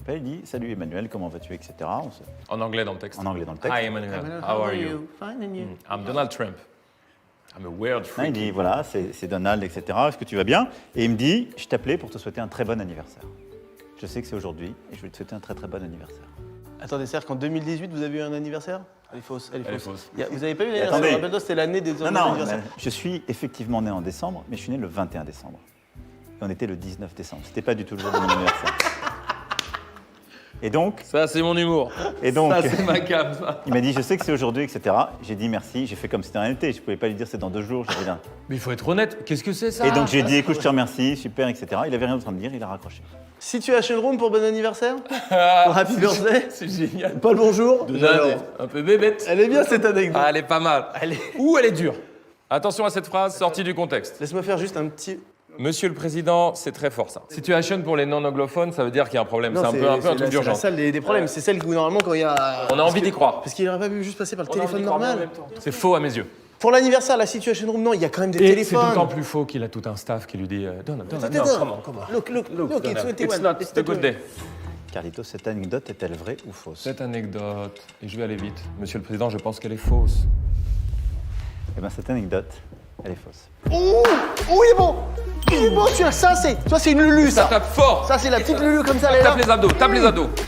m'appelle, il dit « Salut Emmanuel, comment vas-tu ?» etc. En anglais dans le texte. En anglais dans le texte. Hi Emmanuel, how are you? Fine and you? I'm Donald Trump. I'm a weird Là, freak. il dit « Voilà, c'est Donald, etc. Est-ce que tu vas bien ?» Et il me dit « Je t'appelais pour te souhaiter un très bon anniversaire. Je sais que c'est aujourd'hui et je vais te souhaiter un très très bon anniversaire. » Attendez, c'est-à-dire qu'en 2018, vous avez eu un anniversaire? Elle est fausse. Elle est fausse. fausse. Vous avez pas eu attendez. l'anniversaire? Rappelle-toi, c'était l'année des Non, non, anniversaires. je suis effectivement né en décembre, mais je suis né le 21 décembre. Et on était le 19 décembre. C'était pas du tout le jour de mon anniversaire. Et donc, Ça, c'est mon humour. Ça, c'est ma cam, ça. il m'a dit, je sais que c'est aujourd'hui, etc. J'ai dit merci, j'ai fait comme si c'était un été. Je pouvais pas lui dire c'est dans 2 jours. J'ai dit, non. Mais il faut être honnête. Qu'est-ce que c'est, ça? Et donc j'ai dit, écoute, je te remercie, super, etc. Il avait rien d'autre à me dire, il a raccroché. Situation room pour bon anniversaire? Happy birthday? C'est génial. Paul, bonjour. Déjà, un peu bébête. Elle est bien cette anecdote. Ah, elle est pas mal. Ou elle est dure. Attention à cette phrase sortie du contexte. Laisse-moi faire juste un petit. Monsieur le Président, c'est très fort ça. Situation pour les non-anglophones, ça veut dire qu'il y a un problème. C'est un peu un truc C'est la d'urgence. salle des problèmes. C'est celle où normalement quand il y a. On a envie d'y croire. Parce qu'il n'aurait pas pu juste passer par le On a envie téléphone d'y croire, mais en normal. même temps. C'est faux à mes yeux. Pour l'anniversaire, la situation room, non, il y a quand même des Et c'est téléphones. d'autant plus faux qu'il a tout un staff qui lui dit Donald, Attends, no, attends. come on. Look, it's 21. It's not a good day. Carlito, cette anecdote est-elle vraie ou fausse? Cette anecdote, et je vais aller vite. Monsieur le Président, je pense qu'elle est fausse. Eh bien, cette anecdote, elle est fausse. Oh, il est bon. Il est bon, tu vois, ça c'est une Lulu, Ça ça. tape fort. Ça c'est la petite Lulu comme ça, elle est là. Tape les abdos, tape les abdos.